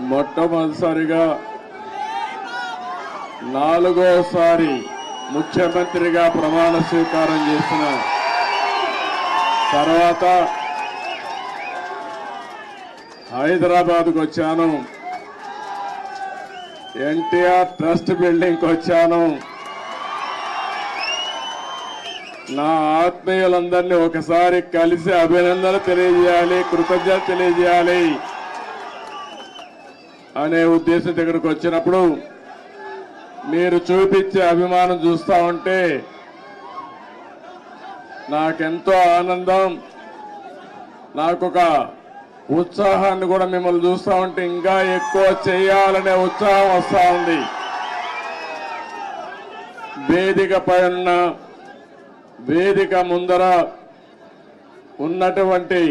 మొట్టమొదటిసారిగా నాలుగోసారి ముఖ్యమంత్రిగా ప్రమాణ స్వీకారం చేసిన తర్వాత హైదరాబాద్కు వచ్చాను. ఎన్టీఆర్ ట్రస్ట్ బిల్డింగ్కి వచ్చాను. నా ఆత్మీయులందరినీ ఒకసారి కలిసి అభినందనలు తెలియజేయాలి, కృతజ్ఞత తెలియజేయాలి అనే ఉద్దేశంతో ఇక్కడికి వచ్చినప్పుడు మీరు చూపించే అభిమానం చూస్తా ఉంటే నాకెంతో ఆనందం, నాకొక ఉత్సాహాన్ని కూడా మిమ్మల్ని చూస్తా ఉంటే ఇంకా ఎక్కువ చేయాలనే ఉత్సాహం వస్తా ఉంది. వేదిక పైన వేదిక ముందర ఉన్నటువంటి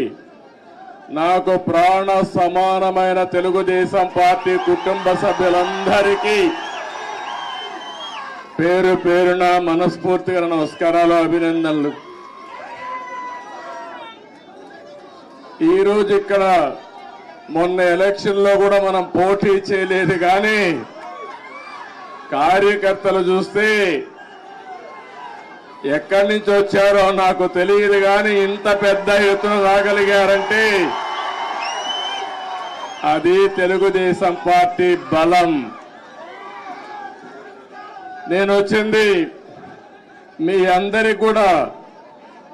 నాకు ప్రాణ సమానమైన తెలుగుదేశం పార్టీ కుటుంబ సభ్యులందరికీ పేరు పేరున మనస్ఫూర్తిగా నమస్కారాలు, అభినందనలు. ఈరోజు ఇక్కడ మొన్న ఎలక్షన్ లో కూడా మనం పోటీ చేయలేదు, కానీ కార్యకర్తలు చూస్తే ఎక్కడి నుంచి వచ్చారో నాకు తెలియదు, కానీ ఇంత పెద్ద ఎత్తున రాగలిగారంటే అది తెలుగుదేశం పార్టీ బలం. నేను వచ్చింది మీ అందరికీ కూడా,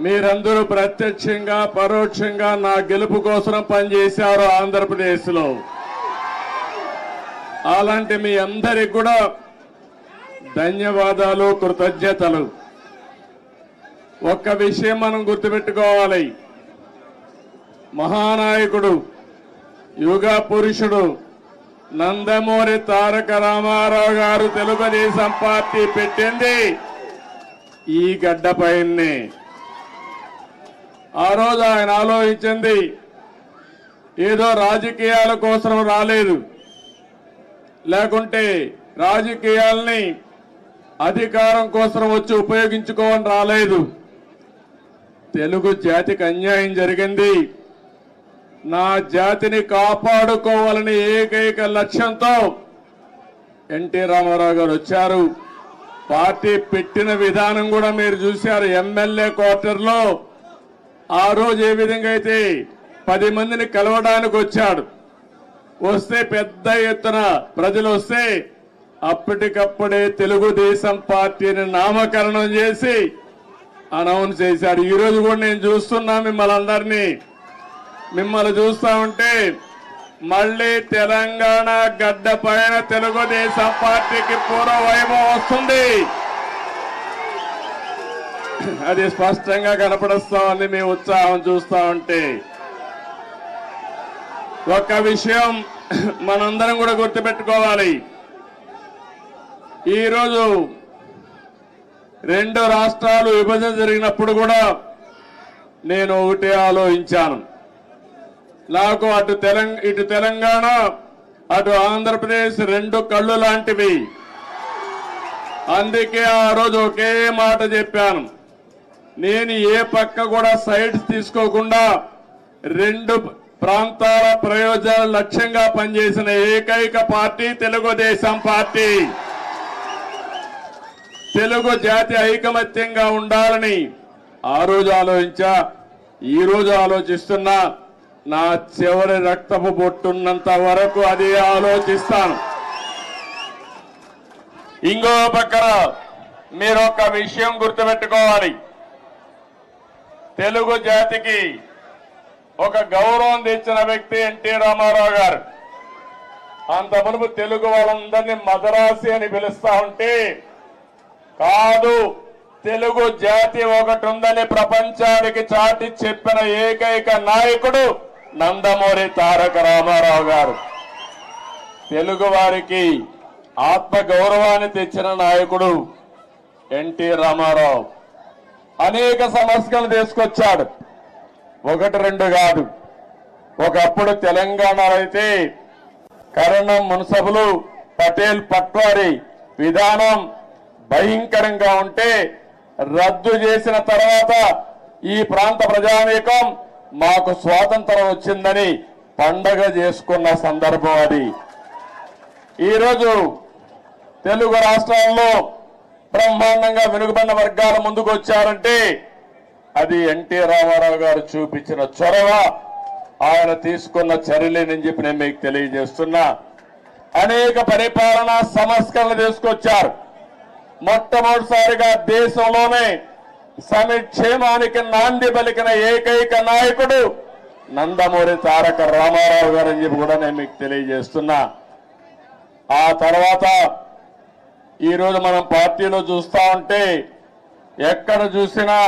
మీరందరూ ప్రత్యక్షంగా పరోక్షంగా నా గెలుపు కోసం పనిచేశారు ఆంధ్రప్రదేశ్లో. అలాంటి మీ అందరికీ కూడా ధన్యవాదాలు, కృతజ్ఞతలు. ఒక్క విషయం మనం గుర్తుపెట్టుకోవాలి, మహానాయకుడు యుగ పురుషుడు నందమూరి తారక రామారావు గారు తెలుగుదేశం పార్టీ పెట్టింది ఈ గడ్డపైనే. ఆ రోజు ఆయన ఆలోచించింది ఏదో రాజకీయాల కోసం రాలేదు, లేకుంటే రాజకీయాల్ని అధికారం కోసం వచ్చి ఉపయోగించుకోవని రాలేదు. తెలుగు జాతికి అన్యాయం జరిగింది, నా జాతిని కాపాడుకోవాలని ఏకైక లక్ష్యంతో ఎన్టీ రామారావు గారు వచ్చారు. పార్టీ పెట్టిన విధానం కూడా మీరు చూశారు. ఎమ్మెల్యే క్వార్టర్లో ఆ రోజు ఏ విధంగా అయితే 10 మందిని కలవడానికి వచ్చాడు, వస్తే పెద్ద ఎత్తున ప్రజలు వస్తే అప్పటికప్పుడే తెలుగుదేశం పార్టీని నామకరణం చేసి అనౌన్స్ చేశాడు. ఈ రోజు కూడా నేను చూస్తున్నా మిమ్మల్ని చూస్తా ఉంటే మళ్ళీ తెలంగాణ గడ్డ పైన తెలుగుదేశం పార్టీకి పూర్వ వైభవం వస్తుంది. అది స్పష్టంగా కనపడుస్తా ఉంది మీ ఉత్సాహం చూస్తా ఉంటే. ఒక్క విషయం మనందరం కూడా గుర్తుపెట్టుకోవాలి, ఈరోజు 2 రాష్ట్రాలు విభజన జరిగినప్పుడు కూడా నేను ఒకటే ఆలోచించాను, నాకు ఇటు తెలంగాణ అటు ఆంధ్రప్రదేశ్ 2 కళ్ళు లాంటివి. అందుకే ఆ రోజు ఒకే మాట చెప్పాను, నేను ఏ పక్క కూడా సైడ్స్ తీసుకోకుండా 2 ప్రాంతాల ప్రయోజనాల లక్ష్యంగా పనిచేసిన ఏకైక పార్టీ తెలుగుదేశం పార్టీ. తెలుగు జాతి ఐకమత్యంగా ఉండాలని ఆ రోజు ఆలోచించా, ఈ రోజు ఆలోచిస్తున్నా. నా చివరి రక్తపు బొట్టున్నంత వరకు అది ఆలోచిస్తాను. ఇంకో పక్కన మీరు ఒక విషయం గుర్తుపెట్టుకోవాలి, తెలుగు జాతికి ఒక గౌరవం తెచ్చిన వ్యక్తి ఎన్టీ రామారావు గారు. అంత మునుపు తెలుగు వాళ్ళందరినీ మదరాసి అని పిలుస్తా ఉంటే, కాదు తెలుగు జాతి ఒకటి ఉందని ప్రపంచానికి చాటి చెప్పిన ఏకైక నాయకుడు నందమూరి తారక రామారావు గారు. తెలుగు వారికి ఆత్మ గౌరవాన్ని తెచ్చిన నాయకుడు ఎన్టీ రామారావు. అనేక సమస్యలు తీసుకొచ్చాడు, 1-2 కాదు. ఒకప్పుడు తెలంగాణలో అయితే కరణం మున్సబులు పటేల్ పట్వారీ విధానం భయంకరంగా ఉంటే రద్దు చేసిన తర్వాత ఈ ప్రాంత ప్రజానీకం మాకు స్వాతంత్రం వచ్చిందని పండగ చేసుకున్న సందర్భం అది. ఈరోజు తెలుగు రాష్ట్రాల్లో బ్రహ్మాండంగా వెనుకబడిన వర్గాల ముందుకు వచ్చారంటే అది ఎన్టీ రామారావు గారు చూపించిన చొరవ, ఆయన తీసుకున్న చర్యలేనని చెప్పి నేను మీకు తెలియజేస్తున్నా. అనేక పరిపాలనా సంస్కరణలు తీసుకొచ్చారు. మొట్టమొదటిసారిగా దేశంలోనే సంక్షేమానికి నాంది పలికిన ఏకైక నాయకుడు నందమూరి తారక రామారావు గారు అని చెప్పి కూడా నేను మీకు తెలియజేస్తున్నా. ఆ తర్వాత ఈరోజు మనం పార్టీలో చూస్తా ఉంటే ఎక్కడ చూసినా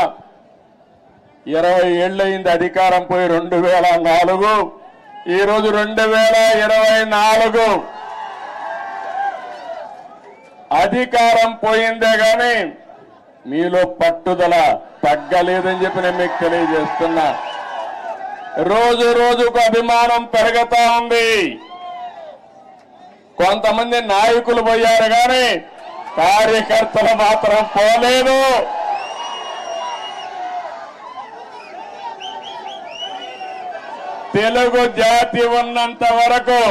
20 ఏళ్లయింది అధికారం పోయి 2004, ఈరోజు 2024 అధికారం పోయిందే గాని మీలో పట్టుదల తగ్గలేదని చెప్పి నేను మీకు తెలియజేస్తున్నా. రోజు రోజుకు అభిమానం పెరుగుతా ఉంది. కొంతమంది నాయకులు పోయారు కానీ కార్యకర్తలు మాత్రం పోలేదు. తెలుగు జాతి ఉన్నంత వరకు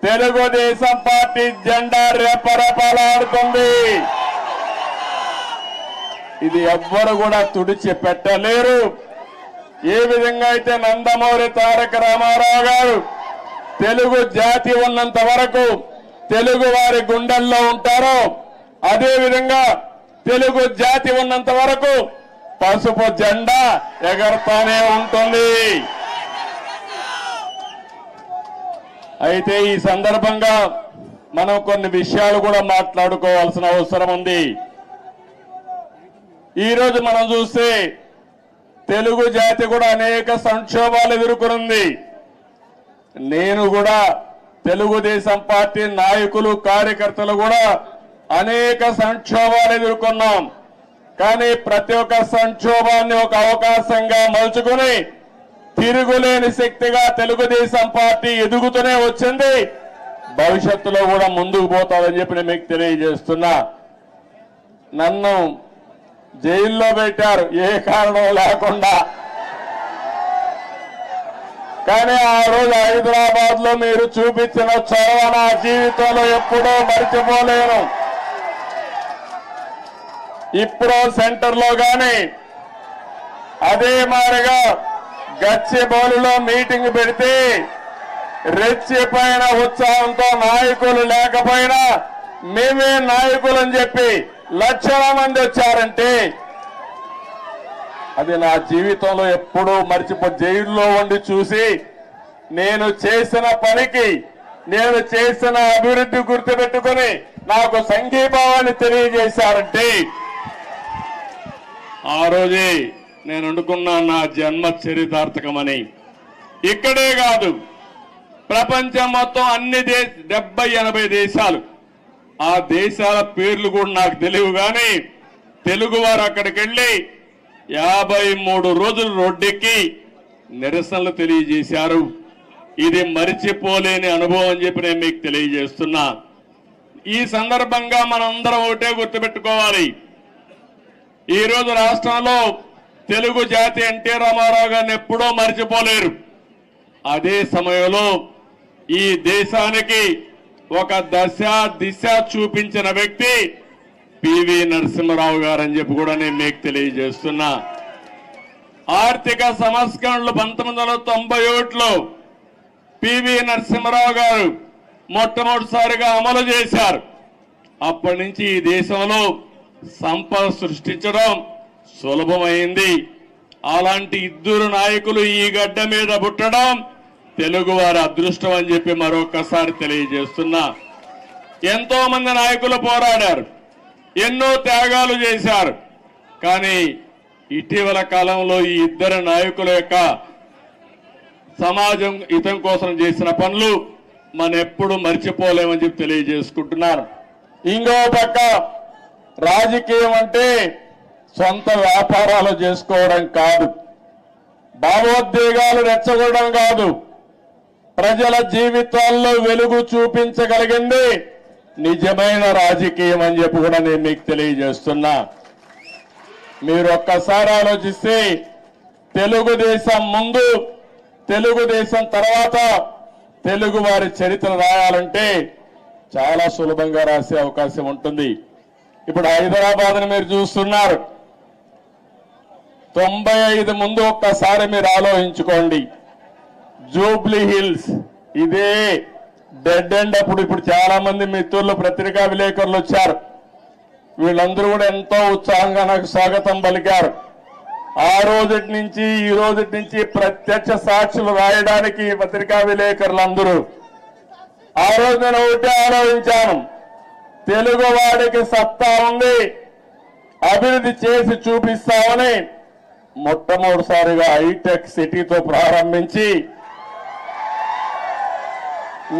తెలుగుదేశం పార్టీ జెండా రెపరెపలాడుతుంది. ఇది ఎవ్వరు కూడా తుడిచి పెట్టలేరు. ఏ విధంగా అయితే నందమూరి తారక రామారావు గారు తెలుగు జాతి ఉన్నంత వరకు తెలుగు వారి గుండెల్లో ఉంటారో అదే విధంగా తెలుగు జాతి ఉన్నంత వరకు పసుపు జెండా ఎగరతానే ఉంటుంది. అయితే ఈ సందర్భంగా మనం కొన్ని విషయాలు కూడా మాట్లాడుకోవాల్సిన అవసరం ఉంది. ఈరోజు మనం చూస్తే తెలుగు జాతి కూడా అనేక సంక్షోభాలు ఎదుర్కొంది. నేను కూడా తెలుగుదేశం పార్టీ నాయకులు కార్యకర్తలు కూడా అనేక సంక్షోభాలు ఎదుర్కొన్నాం. కానీ ప్రతి ఒక్క సంక్షోభాన్ని ఒక అవకాశంగా మలుచుకుని తిరుగులేని శక్తిగా తెలుగుదేశం పార్టీ ఎదుగుతూనే వచ్చింది. భవిష్యత్తులో కూడా ముందుకు పోతాదని చెప్పి నేను మీకు తెలియజేస్తున్నా. నన్ను జైల్లో పెట్టారు ఏ కారణం లేకుండా. కానీ ఆ రోజు హైదరాబాద్ లో మీరు చూపించిన చొరవ నా జీవితంలో ఎప్పుడూ మర్చిపోలేను. ఇప్పుడు సెంటర్లో గాని అదే మాదిరిగా గచ్చిబౌలిలో మీటింగ్ పెడితే రెచ్చిపోయిన ఉత్సాహంతో నాయకులు లేకపోయినా మేమే నాయకులు అని చెప్పి లక్షల మంది వచ్చారంటే అది నా జీవితంలో ఎప్పుడూ జైల్లో ఉండి చూసి నేను చేసిన పనికి నేను చేసిన అభివృద్ధి గుర్తుపెట్టుకుని నాకు సంఘీభావాన్ని తెలియజేశారంటే ఆ రోజే నేను అనుకున్నా నా జన్మ చరితార్థకమని. ఇక్కడే కాదు ప్రపంచం మొత్తం అన్ని 70-80 దేశాలు, ఆ దేశాల పేర్లు కూడా నాకు తెలియవు కానీ తెలుగు వారు అక్కడికి వెళ్లి 53 రోజులు రోడ్డెక్కి నిరసనలు తెలియజేశారు. ఇది మరిచిపోలేని అనుభవం అని చెప్పి నేను మీకు తెలియజేస్తున్నా. ఈ సందర్భంగా మనందరం ఒకటే గుర్తుపెట్టుకోవాలి. ఈ రోజు రాష్ట్రంలో తెలుగు జాతి ఎన్టీ రామారావు గారిని ఎప్పుడూ మరిచిపోలేరు. అదే సమయంలో ఈ దేశానికి ఒక దిశ చూపించిన వ్యక్తి పివి నరసింహారావు గారు అని చెప్పి కూడా నేను మీకు తెలియజేస్తున్నా. ఆర్థిక సంస్కరణలు 1991లో పివి నరసింహారావు గారు మొట్టమొదటిసారిగా అమలు చేశారు. అప్పటి నుంచి ఈ దేశంలో సంపద సృష్టించడం సులభమైంది. అలాంటి ఇద్దరు నాయకులు ఈ గడ్డ మీద పుట్టడం తెలుగు వారి అదృష్టం అని చెప్పి మరొకసారి తెలియజేస్తున్నా. ఎంతో మంది నాయకులు పోరాడారు, ఎన్నో త్యాగాలు చేశారు. కానీ ఇటీవల కాలంలో ఈ ఇద్దరు నాయకుల యొక్క సమాజం హితం కోసం చేసిన పనులు మనం ఎప్పుడు మర్చిపోలేమని చెప్పి తెలియజేసుకుంటున్నారు. ఇంకో పక్క రాజకీయం అంటే సొంత వ్యాపారాలు చేసుకోవడం కాదు, భావోద్వేగాలు రెచ్చగొట్టడం కాదు, ప్రజల జీవితాల్లో వెలుగు చూపించగలిగింది నిజమైన రాజకీయం అని చెప్పి కూడా నేను మీకు తెలియజేస్తున్నా. మీరు ఒక్కసారి ఆలోచిస్తే తెలుగుదేశం ముందు, తెలుగుదేశం తర్వాత తెలుగు వారి చరిత్ర రాయాలంటే చాలా సులభంగా రాసే అవకాశం ఉంటుంది. ఇప్పుడు హైదరాబాద్ని మీరు చూస్తున్నారు. 95 ముందు ఒక్కసారి మీరు ఆలోచించుకోండి. జూబ్లీ హిల్స్ ఇదే డెడ్ ఎండ్. అప్పుడు ఇప్పుడు చాలా మంది మిత్రులు పత్రికా విలేకరులు వచ్చారు. వీళ్ళందరూ కూడా ఎంతో ఉత్సాహంగా నాకు స్వాగతం పలికారు. ఆ రోజుటి నుంచి ఈ రోజుటి నుంచి ప్రత్యక్ష సాక్షులు రాయడానికి పత్రికా విలేకరులందరూ ఆ రోజు నేను ఒకటే ఆలోచించాను, తెలుగు వాడికి సత్తా ఉంది, అభివృద్ధి చేసి చూపిస్తామని మొట్టమొదటిసారిగా హైటెక్ సిటీతో ప్రారంభించి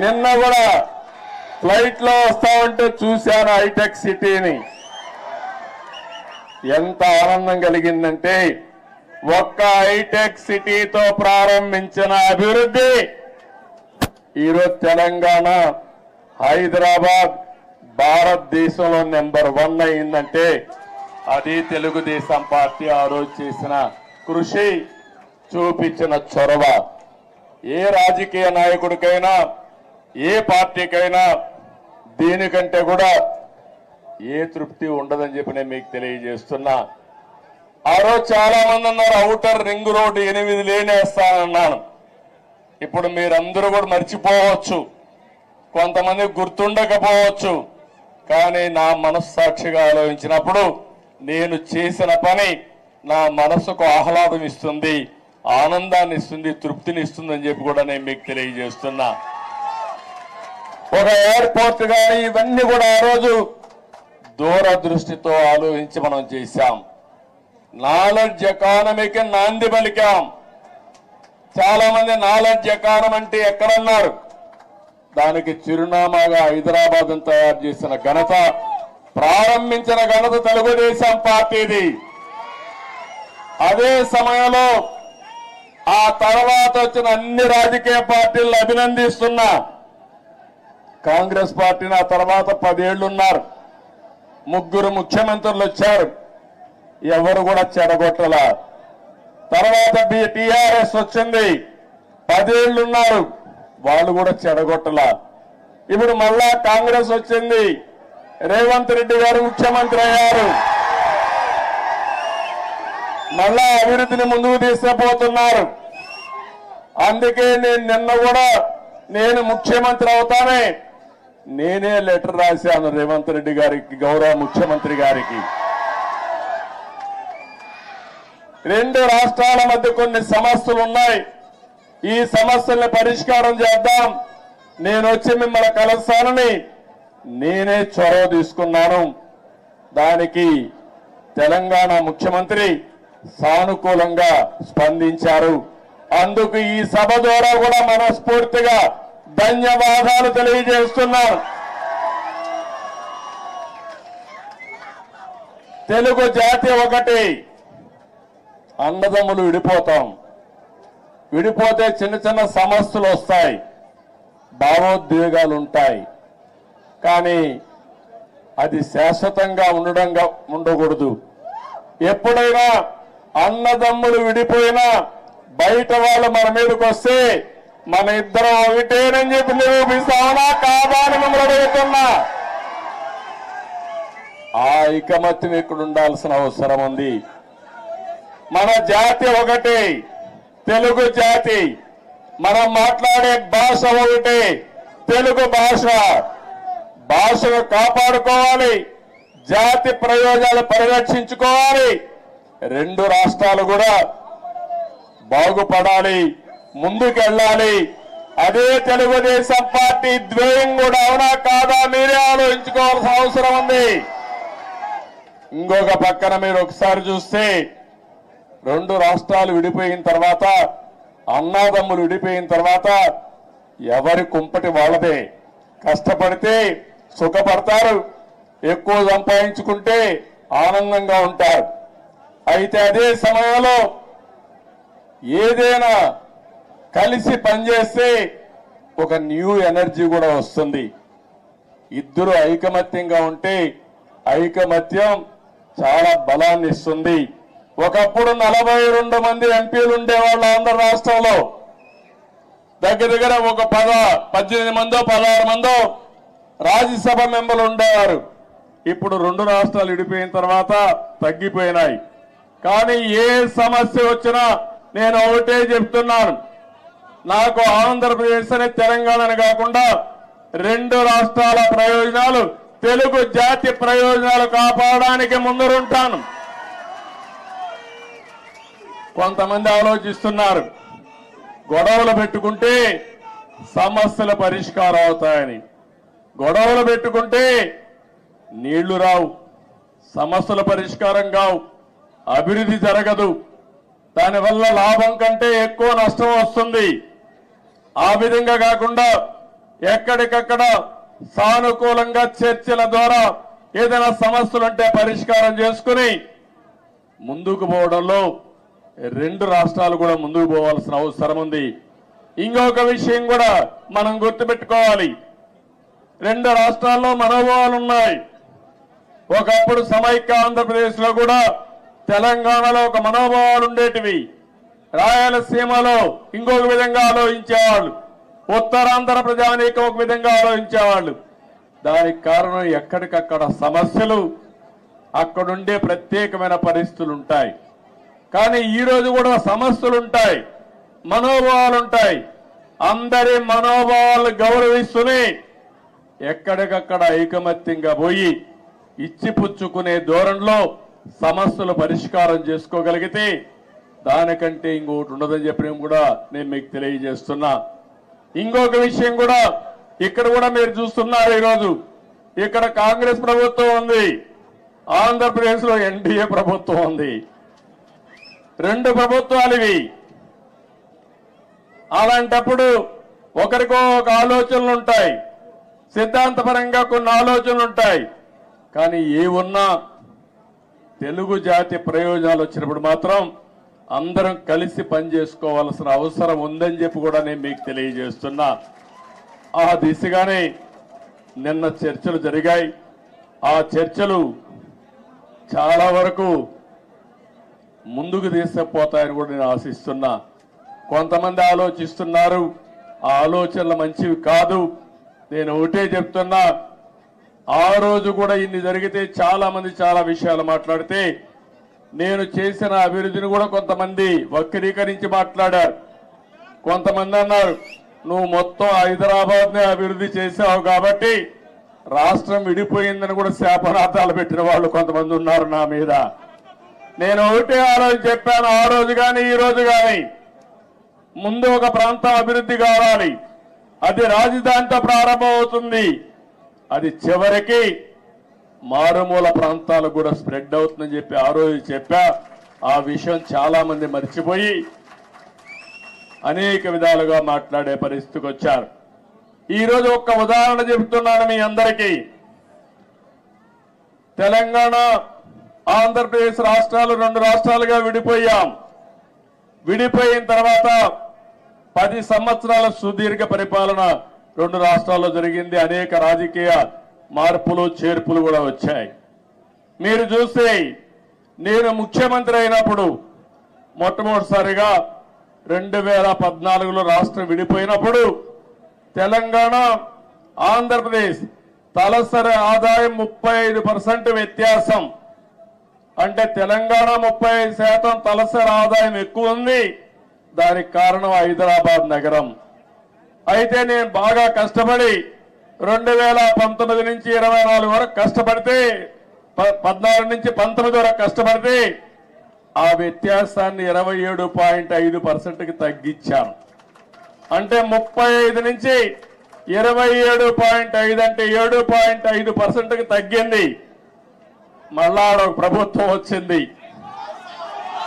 నిన్న కూడా ఫ్లైట్ లో వస్తా ఉంటే చూశాను హైటెక్ సిటీని. ఎంత ఆనందం కలిగిందంటే ఒక్క హైటెక్ సిటీతో ప్రారంభించిన అభివృద్ధి ఈరోజు తెలంగాణ, హైదరాబాద్ భారతదేశంలో నెంబర్ 1 అయిందంటే అది తెలుగుదేశం పార్టీ ఆ రోజు చేసిన కృషి, చూపించిన చొరవ. ఏ రాజకీయ నాయకుడికైనా ఏ పార్టీకైనా దీనికంటే కూడా ఏ తృప్తి ఉండదని చెప్పి నేను మీకు తెలియజేస్తున్నా. ఆ రోజు చాలా మంది అన్నారు ఔటర్ రింగ్ రోడ్డు 8 లేనేస్తానన్నాను. ఇప్పుడు మీరందరూ కూడా మర్చిపోవచ్చు, కొంతమంది గుర్తుండకపోవచ్చు. కానీ నా మనస్సాక్షిగా ఆలోచించినప్పుడు నేను చేసిన పని నా మనసుకు ఆహ్లాదం ఇస్తుంది, ఆనందాన్ని ఇస్తుంది, తృప్తిని ఇస్తుంది అని చెప్పి కూడా నేను మీకు తెలియజేస్తున్నా. ఒక ఎయిర్పోర్ట్ కానీ ఇవన్నీ కూడా ఆ రోజు దూరదృష్టితో ఆలోచించి మనం చేశాం. నాలెడ్జ్ ఎకానమీకి నాంది పలికాం. చాలా మంది నాలెడ్జ్ ఎకానమీ అంటే ఎక్కడన్నారు, దానికి చిరునామాగా హైదరాబాద్ తయారు చేసిన ఘనత, ప్రారంభించిన ఘనత తెలుగుదేశం పార్టీది. అదే సమయంలో ఆ తర్వాత వచ్చిన అన్ని రాజకీయ పార్టీలను అభినందిస్తున్నా. కాంగ్రెస్ పార్టీని ఆ తర్వాత 10 ఏళ్లున్నారు, 3 ముఖ్యమంత్రులు వచ్చారు, ఎవరు కూడా చెడగొట్టల. తర్వాత టీఆర్ఎస్ వచ్చింది, 10 ఏళ్లున్నారు, వాళ్ళు కూడా చెడగొట్టల. ఇప్పుడు మళ్ళా కాంగ్రెస్ వచ్చింది, రేవంత్ రెడ్డి గారు ముఖ్యమంత్రి అయ్యారు, మళ్ళా అభివృద్ధిని ముందుకు తీసుకుపోతున్నారు. అందుకే నేను నిన్న కూడా నేను ముఖ్యమంత్రి అవుతానే నేనే లెటర్ రాశాను రేవంత్ రెడ్డి గారికి, గౌరవ ముఖ్యమంత్రి గారికి. 2 రాష్ట్రాల మధ్య కొన్ని సమస్యలు ఉన్నాయి, ఈ సమస్యల్ని పరిష్కారం చేద్దాం, నేను వచ్చి మిమ్మల్ని కలుస్తానని నేనే చొరవ తీసుకున్నాను. దానికి తెలంగాణ ముఖ్యమంత్రి సానుకూలంగా స్పందించారు. అందుకు ఈ సభ ద్వారా కూడా మనస్ఫూర్తిగా ధన్యవాదాలు తెలియజేస్తున్నాను. తెలుగు జాతి ఒకటి, అన్నదమ్ములు విడిపోతాం, విడిపోతే చిన్న చిన్న సమస్యలు వస్తాయి, భావోద్వేగాలు ఉంటాయి, కానీ అది శాశ్వతంగా ఉండకూడదు. ఎప్పుడైనా అన్నదమ్ములు విడిపోయినా బయట వాళ్ళు మన మీదకి వస్తే మన ఇద్దరం ఒకటేనని చెప్పి నిరూపిస్తామనా కాదా అని మిమ్మల్ని అడుగుతున్నా. ఆ ఐకమత్యం ఇక్కడ ఉండాల్సిన అవసరం ఉంది. మన జాతి ఒకటి, తెలుగు జాతి, మనం మాట్లాడే భాష ఒకటి, తెలుగు భాష. భాషను కాపాడుకోవాలి, జాతి ప్రయోజనాలు పరిరక్షించుకోవాలి, 2 రాష్ట్రాలు కూడా బాగుపడాలి, ముందుకెళ్ళాలి. అదే తెలుగుదేశం పార్టీ ధ్యేయం కూడా, అవునా కాదా మీరే ఆలోచించుకోవాల్సిన అవసరం ఉంది. ఇంకొక పక్కన మీరు ఒకసారి చూస్తే 2 రాష్ట్రాలు విడిపోయిన తర్వాత, అన్నాదమ్ములు విడిపోయిన తర్వాత ఎవరి కుంపటి వాళ్ళదే. కష్టపడితే సుఖపడతారు, ఎక్కువ సంపాదించుకుంటే ఆనందంగా ఉంటారు. అయితే అదే సమయంలో ఏదైనా కలిసి పనిచేస్తే ఒక న్యూ ఎనర్జీ కూడా వస్తుంది. ఇద్దరు ఐకమత్యంగా ఉంటే ఐకమత్యం చాలా బలాన్ని ఇస్తుంది. ఒకప్పుడు 42 మంది ఎంపీలు ఉండేవాళ్ళు ఆంధ్ర రాష్ట్రంలో, దగ్గర దగ్గర ఒక 18 మందో 16 మందో రాజ్యసభ మెంబర్లు ఉండేవారు. ఇప్పుడు 2 రాష్ట్రాలు విడిపోయిన తర్వాత తగ్గిపోయినాయి. కానీ ఏ సమస్య వచ్చినా నేను ఒకటే చెప్తున్నాను, నాకు ఆంధ్రప్రదేశ్ అని తెలంగాణ కాకుండా 2 రాష్ట్రాల ప్రయోజనాలు, తెలుగు జాతి ప్రయోజనాలు కాపాడడానికి ముందరుంటాను. కొంతమంది ఆలోచిస్తున్నారు గొడవలు పెట్టుకుంటే సమస్యల పరిష్కారం అవుతాయని. గొడవలు పెట్టుకుంటే నీళ్లు రావు, సమస్యల పరిష్కారం కావు, అభివృద్ధి జరగదు, దానివల్ల లాభం కంటే ఎక్కువ నష్టం వస్తుంది. ఆ విధంగా కాకుండా ఎక్కడికక్కడ సానుకూలంగా చర్చల ద్వారా ఏదైనా సమస్యలుంటే పరిష్కారం చేసుకుని ముందుకు పోవడంలో 2 రాష్ట్రాలు కూడా ముందుకు పోవాల్సిన అవసరం ఉంది. ఇంకొక విషయం కూడా మనం గుర్తుపెట్టుకోవాలి, 2 రాష్ట్రాల్లో మనోభావాలు ఉన్నాయి. ఒకప్పుడు సమైక్య ఆంధ్రప్రదేశ్ లో కూడా తెలంగాణలో ఒక మనోభావాలు ఉండేటివి, రాయలసీమలో ఇంకొక విధంగా ఆలోచించేవాళ్ళు, ఉత్తరాంధ్ర ప్రజానీకం ఒక విధంగా ఆలోచించేవాళ్ళు. దానికి కారణం ఎక్కడికక్కడ సమస్యలు, అక్కడుండే ప్రత్యేకమైన పరిస్థితులు ఉంటాయి. కానీ ఈ రోజు కూడా సమస్యలు ఉంటాయి, మనోభావాలు ఉంటాయి. అందరి మనోభావాలు గౌరవిస్తూనే ఎక్కడికక్కడ ఐకమత్యంగా పోయి ఇచ్చిపుచ్చుకునే ధోరణిలో సమస్యలు పరిష్కారం చేసుకోగలిగితే దానికంటే ఇంకొకటి ఉండదని చెప్పి కూడా నేను మీకు తెలియజేస్తున్నా. ఇంకొక విషయం కూడా ఇక్కడ కూడా మీరు చూస్తున్నారు, ఈరోజు ఇక్కడ కాంగ్రెస్ ప్రభుత్వం ఉంది, ఆంధ్రప్రదేశ్ లో ఎన్డీఏ ప్రభుత్వం ఉంది. 2 ప్రభుత్వాలు ఇవి. అలాంటప్పుడు ఒకరికో ఒక ఆలోచనలు ఉంటాయి, సిద్ధాంతపరంగా కొన్ని ఆలోచనలు ఉంటాయి. కానీ ఏ ఉన్నా తెలుగు జాతి ప్రయోజనాలు వచ్చినప్పుడు మాత్రం అందరం కలిసి పనిచేసుకోవాల్సిన అవసరం ఉందని చెప్పి కూడా నేను మీకు తెలియజేస్తున్నా. ఆ దిశగానే నిన్న చర్చలు జరిగాయి. ఆ చర్చలు చాలా వరకు ముందుకు తీసుకుపోతాయని కూడా నేను ఆశిస్తున్నా. కొంతమంది ఆలోచిస్తున్నారు, ఆ ఆలోచనలు మంచివి కాదు. నేను ఒకటే చెప్తున్నా, ఆ రోజు కూడా ఇన్ని జరిగితే చాలా మంది చాలా విషయాలు మాట్లాడితే నేను చేసిన అభివృద్ధిని కూడా కొంతమంది వక్రీకరించి మాట్లాడారు. కొంతమంది అన్నారు నువ్వు మొత్తం హైదరాబాద్ నే అభివృద్ధి చేశావు కాబట్టి రాష్ట్రం విడిపోయిందని కూడా శాపనార్థాలు పెట్టిన వాళ్ళు కొంతమంది ఉన్నారు నా మీద. నేను ఒకటే ఆ రోజు చెప్పాను, ఆ రోజు కానీ ఈ రోజు కానీ ముందు ఒక ప్రాంతం అభివృద్ధి కావాలి, అది రాజధానితో ప్రారంభమవుతుంది, అది చివరికి మారుమూల ప్రాంతాలకు కూడా స్ప్రెడ్ అవుతుందని చెప్పి ఆ రోజు చెప్పా. ఆ విషయం చాలా మంది మర్చిపోయి అనేక విధాలుగా మాట్లాడే పరిస్థితికి వచ్చారు. ఈ రోజు ఒక్క ఉదాహరణ చెబుతున్నాను మీ అందరికీ. తెలంగాణ ఆంధ్రప్రదేశ్ రాష్ట్రాలు 2 రాష్ట్రాలుగా విడిపోయాం. విడిపోయిన తర్వాత 10 సంవత్సరాల సుదీర్ఘ పరిపాలన 2 రాష్ట్రాల్లో జరిగింది. అనేక రాజకీయ మార్పులు చేర్పులు కూడా వచ్చాయి. మీరు చూస్తే నేను ముఖ్యమంత్రి అయినప్పుడు మొట్టమొదటిసారిగా 2014లో రాష్ట్రం విడిపోయినప్పుడు తెలంగాణ ఆంధ్రప్రదేశ్ తలసరి ఆదాయం 35% వ్యత్యాసం. అంటే తెలంగాణ 35% తలసరి ఆదాయం ఎక్కువ ఉంది. దానికి కారణం హైదరాబాద్ నగరం. అయితే నేను బాగా కష్టపడి 2019 నుంచి 24 వరకు కష్టపడితే 14 నుంచి 19 వరకు కష్టపడితే ఆ వ్యత్యాసాన్ని 27.5%కి తగ్గించాను. అంటే 35 నుంచి 27.5 అంటే 7.5%కి తగ్గింది. మళ్ళా ఒక ప్రభుత్వం వచ్చింది,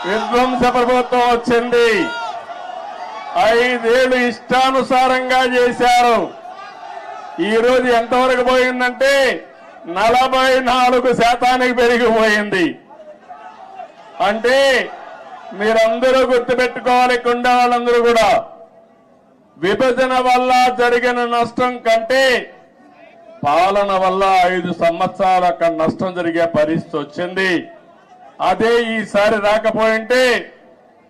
విధ్వంస ప్రభుత్వం వచ్చింది. 5 ఏళ్లు ఇష్టానుసారంగా చేశారు. ఈ రోజు ఎంతవరకు పోయిందంటే 44% పెరిగిపోయింది. అంటే మీరందరూ గుర్తుపెట్టుకోవాలి, కుండ వాళ్ళందరూ కూడా, విభజన వల్ల జరిగిన నష్టం కంటే పాలన వల్ల 5 సంవత్సరాల నష్టం జరిగే పరిస్థితి వచ్చింది. అదే ఈసారి రాకపోయింటే